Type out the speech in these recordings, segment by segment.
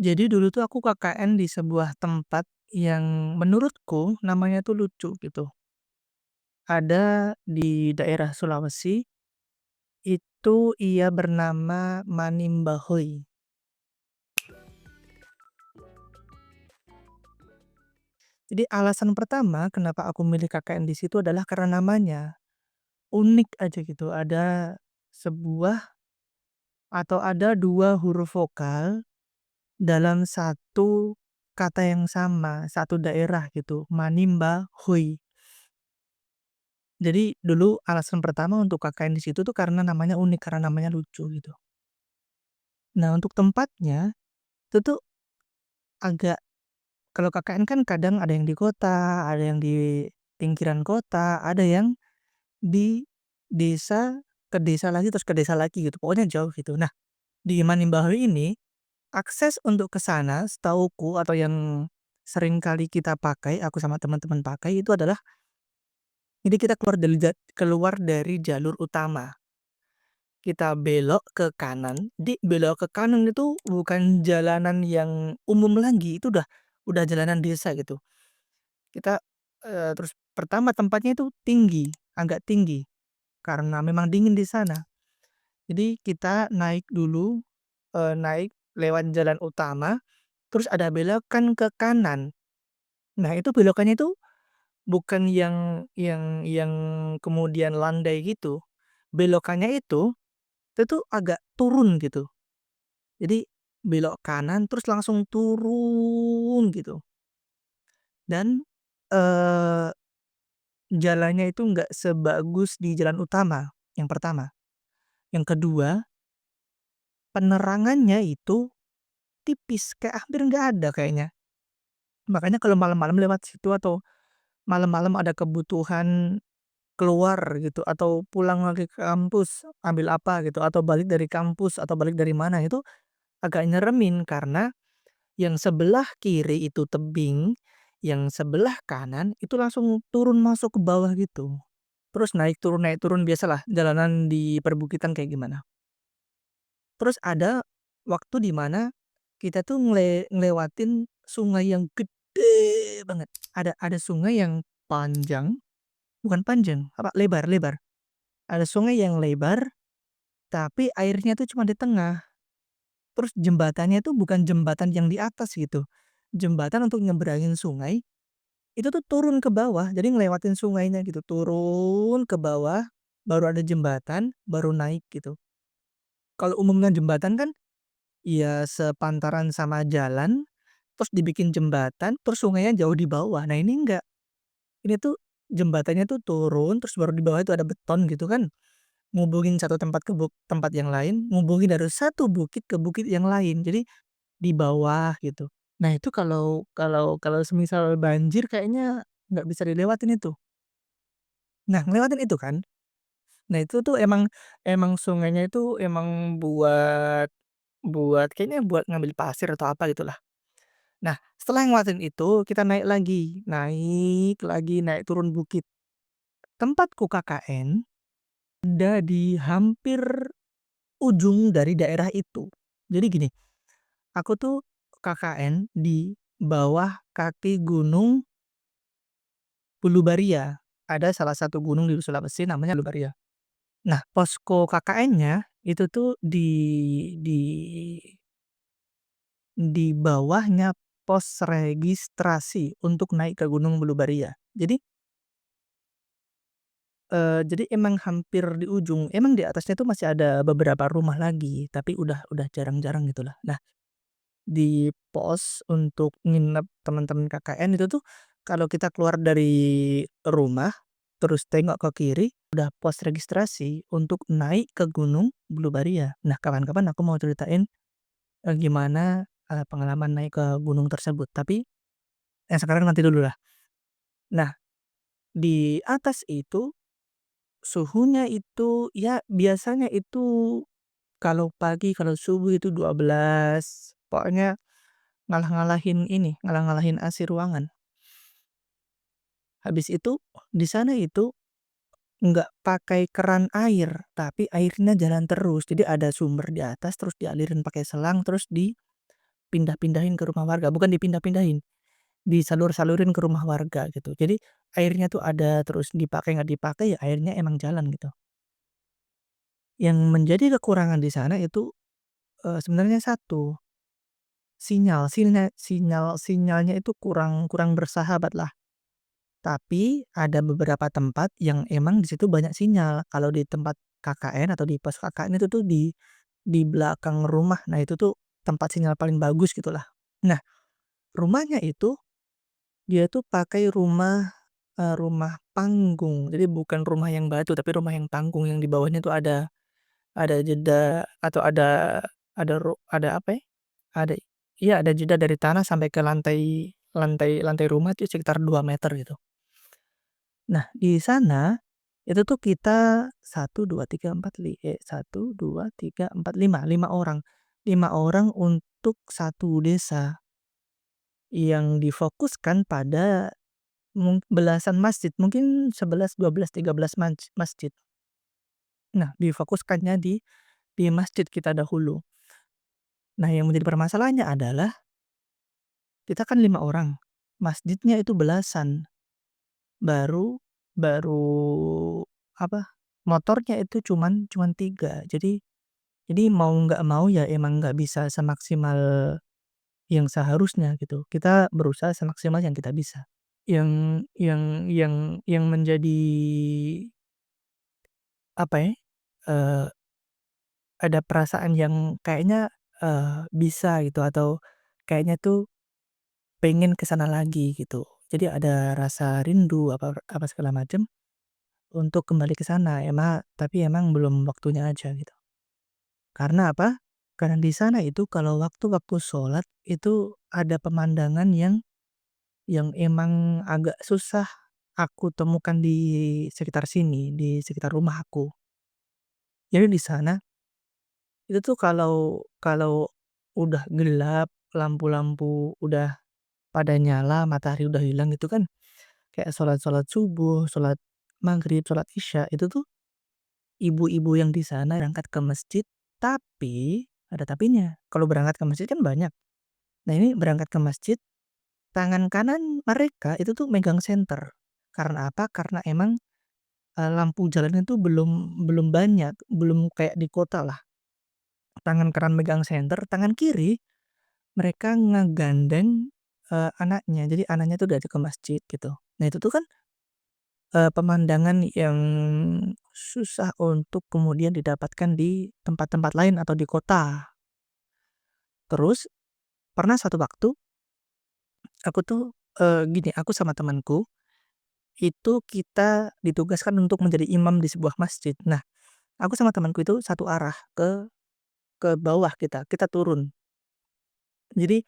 Jadi dulu tuh aku KKN di sebuah tempat yang menurutku namanya tuh lucu gitu. Ada di daerah Sulawesi, itu ia bernama Manimbahoy. Jadi alasan pertama kenapa aku milih KKN di situ adalah karena namanya, unik aja gitu. Ada sebuah atau ada 2 huruf vokal dalam satu kata yang sama, satu daerah gitu, Manimbahoy. Jadi dulu alasan pertama untuk KKN di situ tuh karena namanya unik, karena namanya lucu gitu. Nah untuk tempatnya, itu tuh agak kalau KKN kan kadang ada yang di kota, ada yang di pinggiran kota, ada yang di desa, ke desa lagi, terus ke desa lagi gitu, pokoknya jauh gitu. Nah di Manimbahoy ini, akses untuk ke sana setahuku atau yang sering kali kita pakai, aku sama teman-teman pakai itu adalah, jadi kita keluar dari jalur utama. Kita belok ke kanan, belok ke kanan itu bukan jalanan yang umum lagi, itu udah jalanan desa gitu. Kita, terus pertama tempatnya itu tinggi, agak tinggi, karena memang dingin di sana. Jadi kita naik dulu, naik lewat jalan utama, terus ada belokan ke kanan. Nah itu belokannya itu bukan yang kemudian landai gitu, belokannya itu tuh agak turun gitu. Jadi belok kanan terus langsung turun gitu dan, eee, jalannya itu nggak sebagus di jalan utama, yang pertama. Yang kedua, penerangannya itu tipis, kayak hampir nggak ada kayaknya. Makanya kalau malam-malam lewat situ atau malam-malam ada kebutuhan keluar gitu atau pulang lagi ke kampus, ambil apa gitu, atau balik dari kampus atau balik dari mana, itu agak nyeremin karena yang sebelah kiri itu tebing, yang sebelah kanan itu langsung turun masuk ke bawah gitu. Terus naik turun biasalah jalanan di perbukitan kayak gimana. Terus ada waktu di mana kita tuh ngelewatin sungai yang gede banget. Ada sungai yang panjang, bukan panjang, apa, lebar lebar. Ada sungai yang lebar, tapi airnya tuh cuma di tengah. Terus jembatannya tuh bukan jembatan yang di atas gitu. Jembatan untuk nyebrangin sungai itu tuh turun ke bawah, jadi ngelewatin sungainya gitu, turun ke bawah, baru ada jembatan, baru naik gitu. Kalau umumnya jembatan kan, ya sepantaran sama jalan, terus dibikin jembatan, terus sungainya jauh di bawah. Nah ini enggak, ini tuh jembatannya tuh turun, terus baru di bawah itu ada beton gitu kan, ngubungin satu tempat ke tempat yang lain, ngubungin dari satu bukit ke bukit yang lain, jadi di bawah gitu. Nah itu kalau kalau kalau semisal banjir kayaknya nggak bisa dilewatin itu. Nah ngelewatin itu kan, nah itu tuh emang emang sungainya itu emang buat buat kayaknya buat ngambil pasir atau apa gitulah. Nah setelah ngelewatin itu kita naik lagi, naik turun bukit. Tempatku KKN ada di hampir ujung dari daerah itu. Jadi gini, aku tuh KKN di bawah kaki gunung Ulubaria. Ada salah satu gunung di Sulawesi namanya Ulubaria. Nah, posko KKN-nya itu tuh di bawahnya pos registrasi untuk naik ke Gunung Bulubaria. Jadi emang hampir di ujung, emang di atasnya tuh masih ada beberapa rumah lagi, tapi udah jarang-jarang gitulah. Nah, di pos untuk nginep teman-teman KKN itu tuh, kalau kita keluar dari rumah, terus tengok ke kiri, udah pos registrasi untuk naik ke Gunung Bulubaria. Nah, kapan-kapan aku mau ceritain, gimana, pengalaman naik ke gunung tersebut, tapi yang sekarang nanti dulu lah. Nah, di atas itu suhunya itu ya biasanya itu kalau pagi, kalau subuh itu 12, pokoknya ngalah-ngalahin ini, ngalah-ngalahin AC ruangan. Habis itu, di sana itu nggak pakai keran air, tapi airnya jalan terus. Jadi ada sumber di atas, terus dialirin pakai selang, terus dipindah-pindahin ke rumah warga, bukan dipindah-pindahin, disalur-salurin ke rumah warga gitu. Jadi airnya tuh ada terus dipakai nggak dipakai ya airnya emang jalan gitu. Yang menjadi kekurangan di sana itu, sebenarnya satu, sinyalnya itu kurang kurang bersahabat lah. Tapi ada beberapa tempat yang emang di situ banyak sinyal. Kalau di tempat KKN atau di pos KKN itu tuh di belakang rumah. Nah itu tuh tempat sinyal paling bagus gitulah. Nah, rumahnya itu dia tuh pakai rumah panggung. Jadi bukan rumah yang batu, tapi rumah yang panggung yang di bawahnya tuh ada jeda atau ada apa ya, ada iya ada jeda dari tanah sampai ke lantai lantai lantai rumah itu sekitar 2 meter gitu. Nah, di sana, itu tuh kita 1, 2, 3, 4, 5 orang. 5 orang untuk satu desa yang difokuskan pada belasan masjid, mungkin 11, 12, 13 masjid. Nah, difokuskannya di masjid kita dahulu. Nah, yang menjadi permasalahannya adalah kita kan 5 orang, masjidnya itu belasan, baru baru apa, motornya itu cuman 3. Jadi mau nggak mau ya emang nggak bisa semaksimal yang seharusnya gitu. Kita berusaha semaksimal yang kita bisa. Yang menjadi apa ya, eee, ada perasaan yang kayaknya, bisa gitu atau kayaknya tuh pengen ke sana lagi gitu. Jadi ada rasa rindu apa apa segala macam untuk kembali ke sana, tapi emang belum waktunya aja gitu. Karena apa? Karena di sana itu kalau waktu-waktu sholat itu ada pemandangan yang emang agak susah aku temukan di sekitar sini, di sekitar rumah aku. Jadi di sana itu tuh kalau kalau udah gelap, lampu-lampu udah pada nyala, matahari udah hilang itu kan kayak sholat-sholat subuh, sholat maghrib, sholat isya itu tuh ibu-ibu yang di sana berangkat ke masjid, tapi ada tapinya. Kalau berangkat ke masjid kan banyak. Nah ini berangkat ke masjid, tangan kanan mereka itu tuh megang senter. Karena apa? Karena emang, lampu jalan itu belum belum banyak, belum kayak di kota lah. Tangan kanan megang senter, tangan kiri mereka ngegandeng, anaknya. Jadi anaknya tuh diajak ke masjid gitu. Nah itu tuh kan, pemandangan yang susah untuk kemudian didapatkan di tempat-tempat lain atau di kota. Terus pernah satu waktu aku tuh, gini, aku sama temanku itu kita ditugaskan untuk menjadi imam di sebuah masjid. Nah, aku sama temanku itu satu arah ke bawah kita turun. Jadi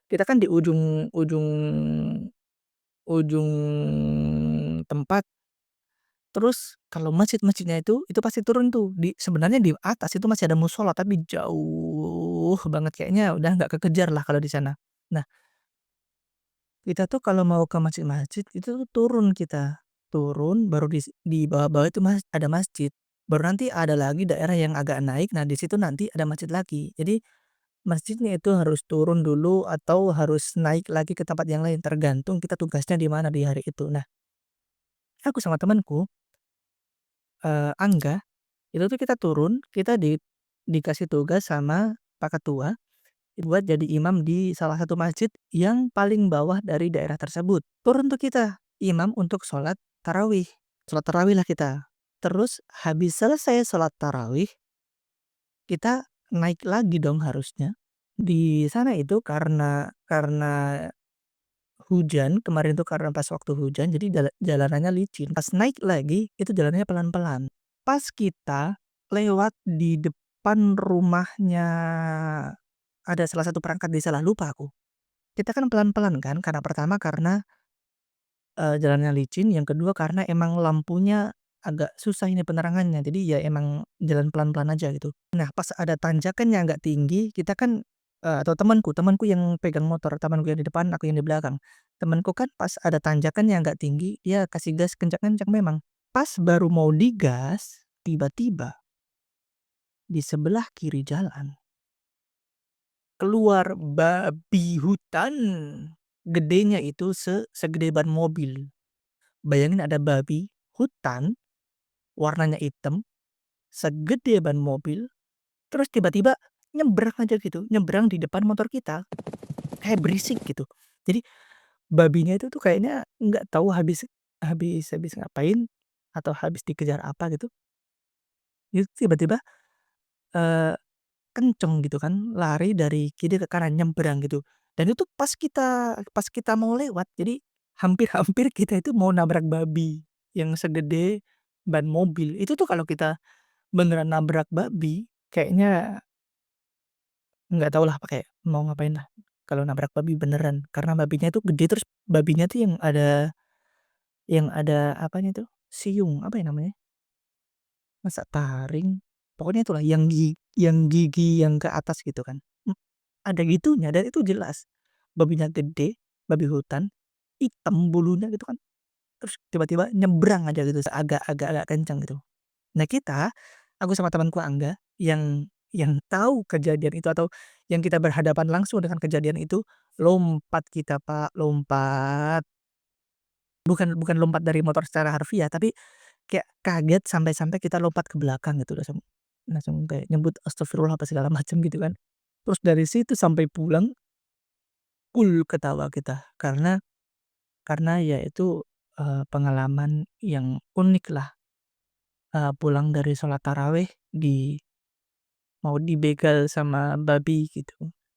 kita kan di ujung ujung ujung tempat, terus kalau masjid-masjidnya itu pasti turun tuh sebenarnya di atas itu masih ada musola tapi jauh banget kayaknya udah nggak kekejar lah kalau di sana. Nah, kita tuh kalau mau ke masjid-masjid itu tuh turun kita, turun baru di bawah-bawah itu ada masjid, baru nanti ada lagi daerah yang agak naik, nah di situ nanti ada masjid lagi. Jadi masjidnya itu harus turun dulu atau harus naik lagi ke tempat yang lain, tergantung kita tugasnya di mana di hari itu. Nah, aku sama temanku, Angga, itu tuh kita turun, kita dikasih tugas sama Pak Ketua buat jadi imam di salah satu masjid yang paling bawah dari daerah tersebut. Turun tuh kita, imam untuk sholat tarawih lah kita. Terus habis selesai sholat tarawih, kita naik lagi dong harusnya. Di sana itu karena hujan, kemarin tuh karena pas waktu hujan jadi jalanannya licin. Pas naik lagi, itu jalannya pelan-pelan. Pas kita lewat di depan rumahnya ada salah satu perangkat desa lah, lupa aku. Kita kan pelan-pelan kan, karena pertama jalannya licin, yang kedua karena emang lampunya agak susah ini penerangannya, jadi ya emang jalan pelan-pelan aja gitu. Nah, pas ada tanjakan yang agak tinggi, kita kan, atau temanku yang pegang motor, temanku yang di depan, aku yang di belakang. Temanku kan pas ada tanjakan yang agak tinggi, dia kasih gas kencang-kencang memang. Pas baru mau digas, tiba-tiba di sebelah kiri jalan, keluar babi hutan, gedenya itu segede ban mobil. Bayangin ada babi hutan, warnanya hitam, segede ban mobil, terus tiba-tiba nyebrang aja gitu, nyebrang di depan motor kita, kayak berisik gitu. Jadi babinya itu tuh kayaknya nggak tahu habis habis habis ngapain, atau habis dikejar apa gitu, itu tiba-tiba, eee, kenceng gitu kan, lari dari kiri ke kanan, nyebrang gitu. Dan itu pas kita mau lewat, jadi hampir-hampir kita itu mau nabrak babi yang segede ban mobil. Itu tuh kalau kita beneran nabrak babi, kayaknya nggak tahulah pakai mau ngapain lah kalau nabrak babi beneran. Karena babinya itu gede, terus babinya tuh yang ada apanya tuh, siung, apa ya namanya? Masa taring? Pokoknya itulah yang gigi yang ke atas gitu kan. Ada gitunya dan itu jelas. Babinya gede, babi hutan, hitam bulunya gitu kan, terus tiba-tiba nyebrang aja gitu agak kencang gitu. Nah aku sama temanku Angga, yang tahu kejadian itu atau yang kita berhadapan langsung dengan kejadian itu, lompat kita Pak, lompat. Bukan lompat dari motor secara harfiah, tapi kayak kaget sampai-sampai kita lompat ke belakang gitu, langsung langsung kayak nyebut astagfirullah apa segala macam gitu kan. Terus dari situ sampai pulang full ketawa kita, karena ya itu, pengalaman yang unik lah, pulang dari sholat tarawih mau dibegal sama babi gitu.